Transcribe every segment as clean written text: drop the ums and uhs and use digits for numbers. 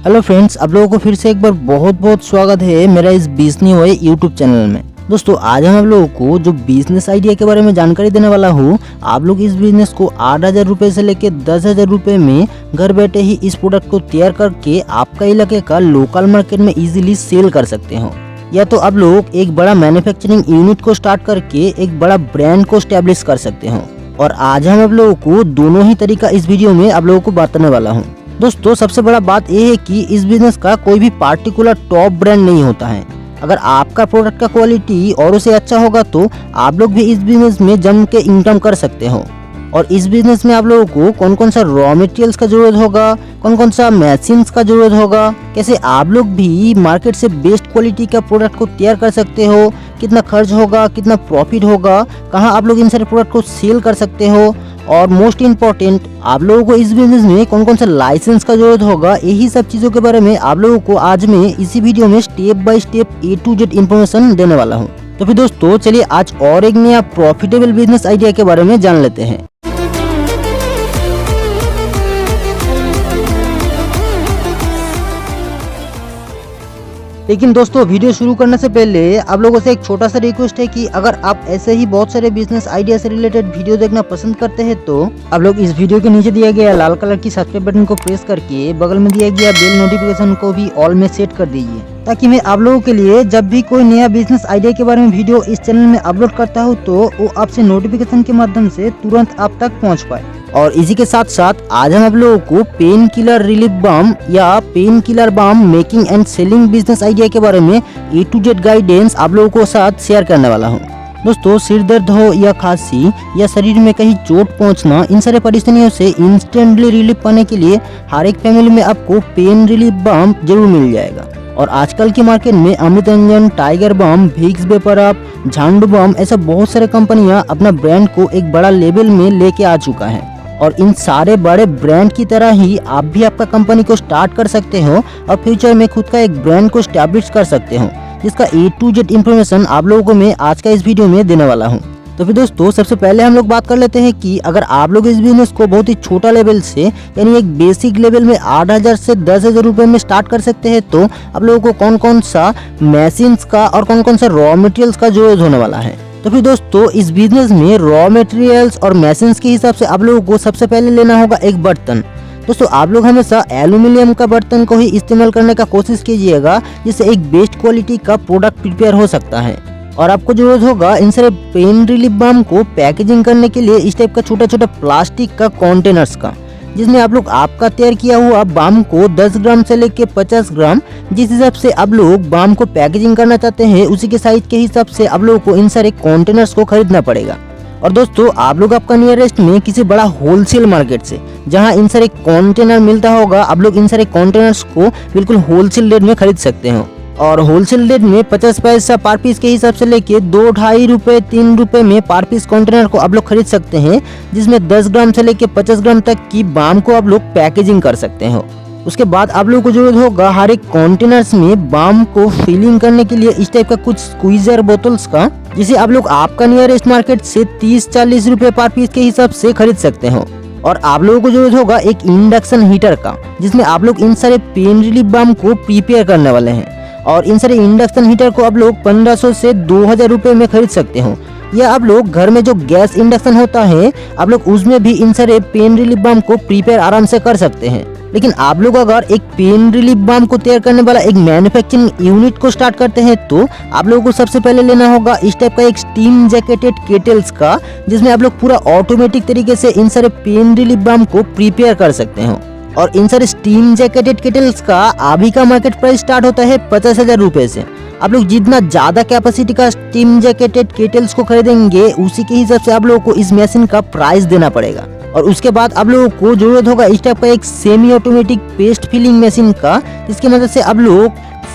Hello friends, आप लोगों को फिर से एक बार बहुत बहुत स्वागत है मेरा इस बिजनेस हुए यूट्यूब चैनल में। दोस्तों, आज हम आप लोगों को जो बिजनेस आइडिया के बारे में जानकारी देने वाला हूँ। आप लोग इस बिजनेस को 8,000 रुपये से लेके 10,000 रुपये में घर बैठे ही इस प्रोडक्ट को तैयार करके आपका इलाके का लोकल मार्केट में इजीली सेल कर सकते हो। या तो आप लोग एक बड़ा मैन्युफैक्चरिंग यूनिट को स्टार्ट करके एक बड़ा ब्रांड को स्टैब्लिश कर सकते हो। और आज हम आप लोगों को दोनों ही तरीका इस वीडियो में आप लोगों को बताने वाला हूँ। दोस्तों, सबसे बड़ा बात यह है कि इस बिजनेस का कोई भी पार्टिकुलर टॉप ब्रांड नहीं होता है। अगर आपका प्रोडक्ट का क्वालिटी और उसे अच्छा होगा तो आप लोग भी इस बिजनेस में जम के इनकम कर सकते हो। और इस बिजनेस में आप लोगों को कौन कौन सा रॉ मटेरियल्स का जरूरत होगा, कौन कौन सा मशीन्स का जरूरत होगा, कैसे आप लोग भी मार्केट से बेस्ट क्वालिटी का प्रोडक्ट को तैयार कर सकते हो, कितना खर्च होगा, कितना प्रॉफिट होगा, कहाँ आप लोग इन सारे प्रोडक्ट को सेल कर सकते हो, और मोस्ट इम्पोर्टेंट आप लोगों को इस बिजनेस में कौन कौन सा लाइसेंस का जरूरत होगा, यही सब चीजों के बारे में आप लोगों को आज मैं इसी वीडियो में step by step A to Z information देने वाला हूँ। तो फिर दोस्तों, चलिए आज और एक नया प्रॉफिटेबल बिजनेस आइडिया के बारे में जान लेते हैं। लेकिन दोस्तों, वीडियो शुरू करने से पहले आप लोगों से एक छोटा सा रिक्वेस्ट है कि अगर आप ऐसे ही बहुत सारे बिजनेस आइडिया से रिलेटेड वीडियो देखना पसंद करते हैं तो आप लोग इस वीडियो के नीचे दिया गया लाल कलर की सब्सक्राइब बटन को प्रेस करके बगल में दिया गया बेल नोटिफिकेशन को भी ऑल में सेट कर दीजिए, ताकि मैं आप लोगों के लिए जब भी कोई नया बिजनेस आइडिया के बारे में वीडियो इस चैनल में अपलोड करता हूँ तो वो आपसे नोटिफिकेशन के माध्यम से तुरंत आप तक पहुँच पाए। और इसी के साथ साथ आज हम आप लोगों को पेन किलर रिलीफ बाम या pain killer balm making and selling business idea के बारे में A to Z गाइडेंस आप लोगों को साथ शेयर करने वाला हूँ। दोस्तों, सिर दर्द हो या खांसी या शरीर में कहीं चोट पहुंचना, इन सारे परेशानियों से इंस्टेंटली रिलीफ पाने के लिए हर एक फैमिली में आपको पेन रिलीफ बाम जरूर मिल जाएगा। और आजकल की मार्केट में Amrutanjan, tiger balm, Vicks VapoRub, Zandu balm, ऐसा बहुत सारे कंपनियां अपना ब्रांड को एक बड़ा लेवल में लेके आ चुका है। और इन सारे बड़े ब्रांड की तरह ही आप भी आपका कंपनी को स्टार्ट कर सकते हो और फ्यूचर में खुद का एक ब्रांड को स्टैब्लिश कर सकते हो, जिसका A to Z इन्फॉर्मेशन आप लोगों को मैं आज का इस वीडियो में देने वाला हूँ। तो फिर दोस्तों, सबसे पहले हम लोग बात कर लेते हैं कि अगर आप लोग इस बिजनेस को बहुत ही छोटा लेवल से यानी एक बेसिक लेवल में 8,000 से 10,000 रुपए में स्टार्ट कर सकते हैं तो आप लोगों को कौन कौन सा मशीन्स का और कौन कौन सा रॉ मटेरियल्स का जरूरत होने वाला है। तो फिर दोस्तों, इस बिजनेस में रॉ मटेरियल्स और मशीन्स के हिसाब से आप लोगों को सबसे पहले लेना होगा एक बर्तन। दोस्तों, आप लोग हमेशा एल्यूमिनियम का बर्तन को ही इस्तेमाल करने का कोशिश कीजिएगा, जिससे एक बेस्ट क्वालिटी का प्रोडक्ट प्रिपेयर हो सकता है। और आपको जरूरत होगा इन सारे पेन रिलीफ बाम को पैकेजिंग करने के लिए इस टाइप का छोटा छोटा प्लास्टिक का कंटेनर्स का, जिसमें आप लोग आपका तैयार किया हुआ बाम को 10 ग्राम से लेके 50 ग्राम, जिस हिसाब से आप लोग बाम को पैकेजिंग करना चाहते हैं उसी के साइज के हिसाब से आप लोगों को इन सारे कंटेनर्स को खरीदना पड़ेगा। और दोस्तों, आप लोग आपका नियरेस्ट में किसी बड़ा होलसेल मार्केट से जहां इन सारे कंटेनर मिलता होगा, आप लोग इन सारे कंटेनर्स को बिल्कुल होलसेल रेट में खरीद सकते हो। और होलसेल रेट में 50 पैसा पर पीस के हिसाब से लेके 2-2.5 रुपए 3 रुपए में पर पीस कंटेनर को आप लोग खरीद सकते हैं, जिसमें 10 ग्राम से लेके 50 ग्राम तक की बाम को आप लोग पैकेजिंग कर सकते हो। उसके बाद आप लोगों को जरूरत होगा हर एक कंटेनर्स में बाम को फिलिंग करने के लिए इस टाइप का कुछ स्क्वीजर बोतल्स का, जिसे आप लोग आपका नियरेस्ट मार्केट से 30-40 रुपए पर पीस के हिसाब से खरीद सकते हो। और आप लोगों को जरूरत होगा एक इंडक्शन हीटर का, जिसमें आप लोग इन सारे पेन रिलीफ बाम को प्रिपेयर करने वाले हैं। और इन सारे इंडक्शन हीटर को आप लोग 1500 से 2000 रुपए में खरीद सकते हो। या आप लोग घर में जो गैस इंडक्शन होता है, आप लोग उसमें भी इन सारे पेन रिलीफ बाम को प्रिपेयर आराम से कर सकते हैं। लेकिन आप लोग अगर एक पेन रिलीफ बाम को तैयार करने वाला एक मैन्युफैक्चरिंग यूनिट को स्टार्ट करते हैं तो आप लोगों को सबसे पहले लेना होगा इस टाइप का एक स्टीम जैकेटेड केटल्स का, जिसमें आप लोग पूरा ऑटोमेटिक तरीके से इन सारे पेन रिलीफ बाम को प्रिपेयर कर सकते हो। और इन सारे स्टीम जैकेटेड केटल्स का अभी का मार्केट प्राइस स्टार्ट होता है 50,000 रुपए से। आप लोग जितना ज्यादा कैपेसिटी का स्टीम जैकेटेड केटल्स को खरीदेंगे उसी के हिसाब से आप लोगों को इस मशीन का प्राइस देना पड़ेगा। और उसके बाद आप लोगों को जरूरत होगा इस टाइप का एक semi automatic paste filling machine का, जिसकी मदद से आप लोग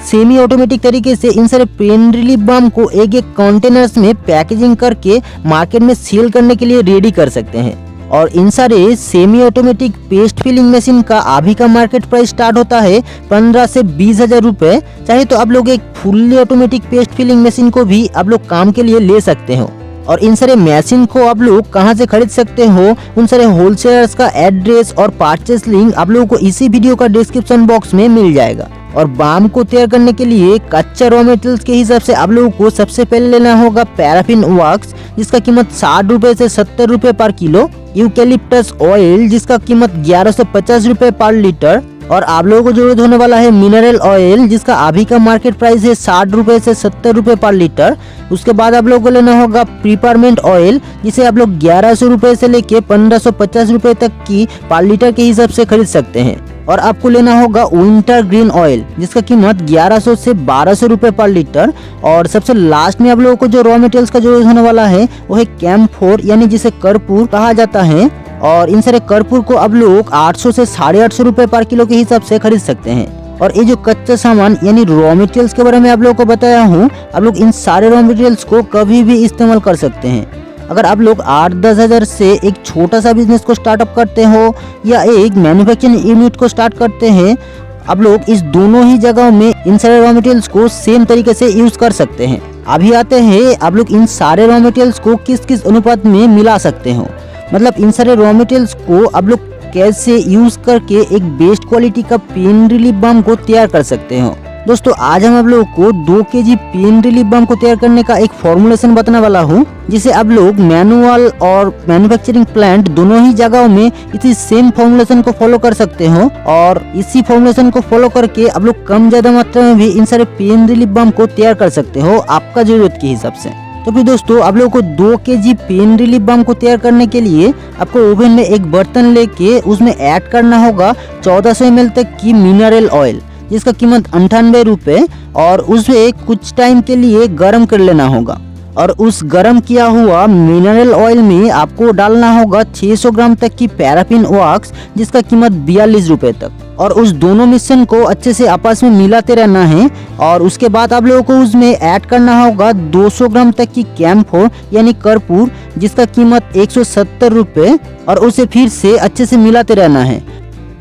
सेमी ऑटोमेटिक तरीके से इन सारे पेन रिलीफ बाम को एक एक कंटेनर्स में पैकेजिंग करके मार्केट में सेल करने के लिए रेडी कर सकते हैं। और इन सारे semi automatic paste filling machine का अभी का मार्केट प्राइस स्टार्ट होता है 15 से 20,000 रुपए। चाहे तो आप लोग एक fully automatic paste filling machine को भी आप लोग काम के लिए ले सकते हो। और इन सारे मशीन को आप लोग कहां से खरीद सकते हो, उन सारे होलसेलर्स का एड्रेस और परचेस लिंक आप लोगों को इसी वीडियो का डिस्क्रिप्शन बॉक्स में मिल जाएगा। और बाम को तैयार करने के लिए कच्चा रॉ मटेरियल्स के हिसाब से आप लोगों को सबसे पहले लेना होगा पैराफिन वैक्स, जिसका कीमत 60 रुपए से 70 रुपए पर किलो, यूकेलिप्टस ऑयल जिसका कीमत 11 से 50 रुपए पर लीटर, और आप लोगों को जरूरत होने वाला है मिनरल ऑयल जिसका अभी का मार्केट प्राइस है 60 रुपए से 70 रुपए पर लीटर। उसके बाद आप लोगों को लेना होगा प्रीपरमेंट ऑयल, जिसे आप लोग 1100 रुपए से लेके 1550 रुपए तक की पर लीटर के हिसाब से खरीद सकते हैं। और आपको लेना होगा विंटर ग्रीन ऑयल जिसका कीमत 1100 से 1200 रुपए पर लीटर। और सबसे लास्ट में आप लोगों को जो रॉ मटेरियल्स का जरूरत होने वाला है वो है कैम्फोर, यानी जिसे कर्पूर कहा जाता है। और इन सारे कर्पूर को आप लोग 800 से 850 रुपए पर किलो के हिसाब से खरीद सकते हैं। और ये जो कच्चा सामान यानी रॉ मटेरियल्स के बारे में आप लोगों को बताया हूँ, आप लोग इन सारे रॉ मटेरियल्स को कभी भी इस्तेमाल कर सकते हैं। अगर आप लोग 8-10 हज़ार से एक छोटा सा बिजनेस को स्टार्टअप करते हो या एक मैन्युफैक्चरिंग यूनिट को स्टार्ट करते हैं, आप लोग इस दोनों ही जगहों में इन सारे रॉ मटेरियल्स को सेम तरीके से यूज कर सकते हैं। अभी आते हैं आप लोग इन सारे रॉ मटेरियल्स को किस किस अनुपात में मिला सकते हो, मतलब इन सारे रॉ मटेरियल्स को आप लोग कैसे यूज करके एक बेस्ट क्वालिटी का पेन रिलीफ बाम को तैयार कर सकते हो। दोस्तों आज हम आप लोगों को 2 केजी पेन रिलीफ बाम को तैयार करने का एक फॉर्मूलेशन बताने वाला हूँ, जिसे आप लोग मैनुअल और मैन्युफैक्चरिंग प्लांट दोनों ही जगहों में इसी सेम फॉर्मूलेशन को फॉलो कर सकते हो। और इसी फॉर्मूलेशन को फॉलो करके आप लोग कम ज्यादा मात्रा में भी इन सारे पेन रिलीफ बाम को तैयार कर सकते हो आपका जरूरत के हिसाब से। तो फिर दोस्तों आप लोगों को 2 केजी पेन रिलीफ बाम को तैयार करने के लिए आपको ओवन में एक बर्तन लेके उसमें ऐड करना होगा 1400 ml तक की मिनरल ऑयल जिसका कीमत 98 रुपए, और उसे कुछ टाइम के लिए गर्म कर लेना होगा। और उस गर्म किया हुआ मिनरल ऑयल में आपको डालना होगा 600 ग्राम तक की पैराफिन वैक्स जिसका कीमत 42 रुपए तक, और उस दोनों मिश्रण को अच्छे से आपस में मिलाते रहना है। और उसके बाद आप लोगों को उसमें ऐड करना होगा 200 ग्राम तक की कैम्फोर यानी कर्पूर जिसका कीमत 170 रुपए, और उसे फिर से अच्छे से मिलाते रहना है।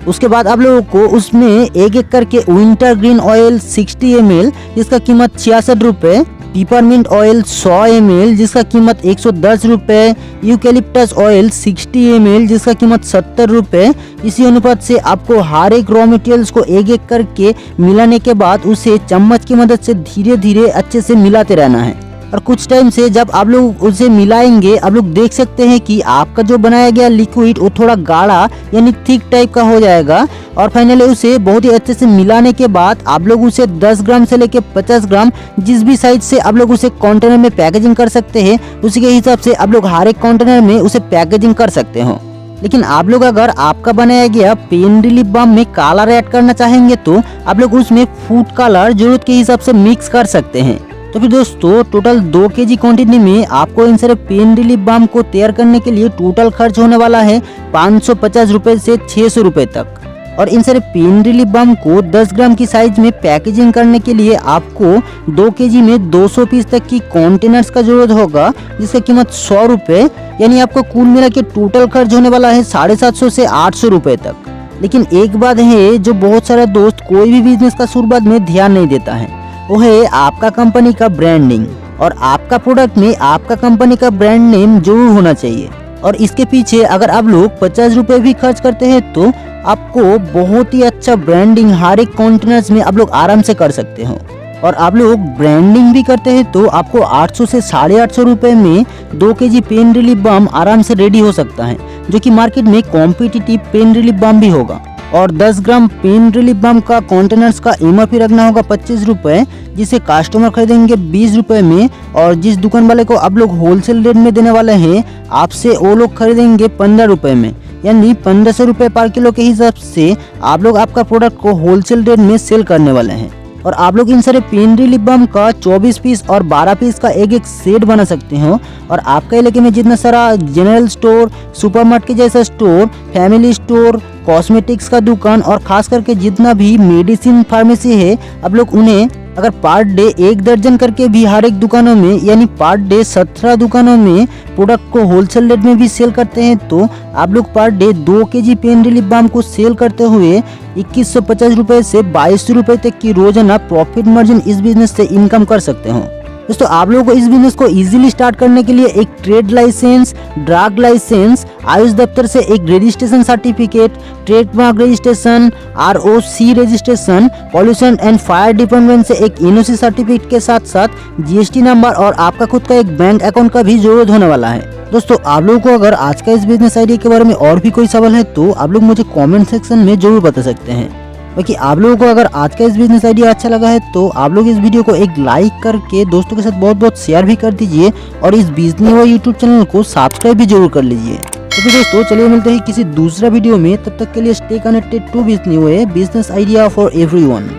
उसके बाद आप लोगों को उसमें एक एक करके विंटर ग्रीन ऑयल 60 ml जिसका कीमत 66 रुपए, पिपरमिंट ऑयल 100 ml जिसका कीमत 110 रुपए, यूकेलिप्टस ऑयल 60 ml जिसका कीमत 70 रुपए, इसी अनुपात से आपको हर एक रॉ मटेरियल्स को एक एक करके मिलाने के बाद उसे चम्मच की मदद से धीरे धीरे अच्छे से मिलाते रहना है। और कुछ टाइम से जब आप लोग उसे मिलाएंगे आप लोग देख सकते हैं कि आपका जो बनाया गया लिक्विड वो थोड़ा गाढ़ा यानी थिक टाइप का हो जाएगा। और फाइनली उसे बहुत ही अच्छे से मिलाने के बाद आप लोग उसे 10 ग्राम से लेके 50 ग्राम जिस भी साइज से आप लोग उसे कंटेनर में पैकेजिंग कर सकते हैं उसी के हिसाब से आप लोग हर एक कंटेनर में उसे पैकेजिंग कर सकते हो। लेकिन आप लोग अगर आपका बनाया गया पेन रिलीफ बाम में कलर ऐड करना चाहेंगे तो आप लोग उसमें फूड कलर जरूरत के हिसाब से मिक्स कर सकते हैं। तो फिर दोस्तों टोटल 2 केजी क्वांटिटी में आपको इन सारे पेन रिलीफ बाम को तैयार करने के लिए टोटल खर्च होने वाला है 550 रुपए से 600 रुपए तक। और इन सारे पेन रिलीफ बाम को 10 ग्राम की साइज में पैकेजिंग करने के लिए आपको 2 केजी में 200 पीस तक की कंटेनर्स का जरूरत होगा जिसका कीमत 100 रुपए, यानी आपको कुल मिला के टोटल खर्च होने वाला है 750 से 800 रुपए तक। लेकिन एक बात है जो बहुत सारे दोस्त कोई भी बिजनेस का शुरुआत में ध्यान नहीं देता है, वो है आपका कंपनी का ब्रांडिंग। और आपका प्रोडक्ट में आपका कंपनी का ब्रांड नेम जरूर होना चाहिए। और इसके पीछे अगर आप लोग 50 रुपए भी खर्च करते हैं तो आपको बहुत ही अच्छा ब्रांडिंग हर एक कंटेनर्स में आप लोग आराम से कर सकते हो। और आप लोग ब्रांडिंग भी करते हैं तो आपको 800 से 850 रुपए में 2 केजी पेन रिलीफ बाम आराम से रेडी हो सकता है, जो कि मार्केट में कॉम्पिटिटिव पेन रिलीफ बाम भी होगा। और 10 ग्राम पेन रिलीफ बाम का कंटेनर्स का MRP रखना होगा 25 रुपए, जिसे कस्टमर खरीदेंगे 20 रुपए में। और जिस दुकान वाले को आप लोग होलसेल रेट में देने वाले हैं आपसे वो लोग खरीदेंगे 15 रुपए में, यानी 1500 रुपए पर किलो के हिसाब से आप लोग आपका प्रोडक्ट को होलसेल रेट में सेल करने वाले हैं। और आप लोग इन सारे पेन रिलीफ बाम का 24 पीस और 12 पीस का एक एक सेट बना सकते हो। और आपका इलाके में जितना सारा जनरल स्टोर, सुपरमार्केट जैसा स्टोर, फैमिली स्टोर, कॉस्मेटिक्स का दुकान और खास करके जितना भी मेडिसिन फार्मेसी है, आप लोग उन्हें अगर पर डे 1 दर्जन करके भी हर एक दुकानों में यानी पर डे 17 दुकानों में प्रोडक्ट को होलसेल रेट में भी सेल करते हैं तो आप लोग per day 2 KG pain relief balm को सेल करते हुए 2150 रुपए से 2200 रुपए तक की रोजाना प्रॉफिट मार्जिन इस बिजनेस से इनकम कर सकते हो। दोस्तों आप लोगों को इस बिजनेस को इजीली स्टार्ट करने के लिए एक trade license, drug license, AYUSH दफ्तर से एक registration certificate, trademark registration, ROC registration, pollution and fire department से एक NOC सर्टिफिकेट के साथ साथ GST नंबर और आपका खुद का एक बैंक अकाउंट का भी जरूरत होने वाला है। दोस्तों आप लोगों को अगर आज का इस बिजनेस आइडिया के बारे में और भी कोई सवाल है तो आप लोग मुझे कमेंट सेक्शन में जरूर बता सकते हैं। बाकी आप लोगों को अगर आज का इस बिजनेस आइडिया अच्छा लगा है तो आप लोग इस वीडियो को एक लाइक करके दोस्तों के साथ बहुत बहुत शेयर भी कर दीजिए और इस बिजनेस व यूट्यूब चैनल को सब्सक्राइब भी जरूर कर लीजिए। तो फिर दोस्तों चलिए मिलते हैं किसी दूसरा वीडियो में, तब तक के लिए stay connected to business idea for everyone.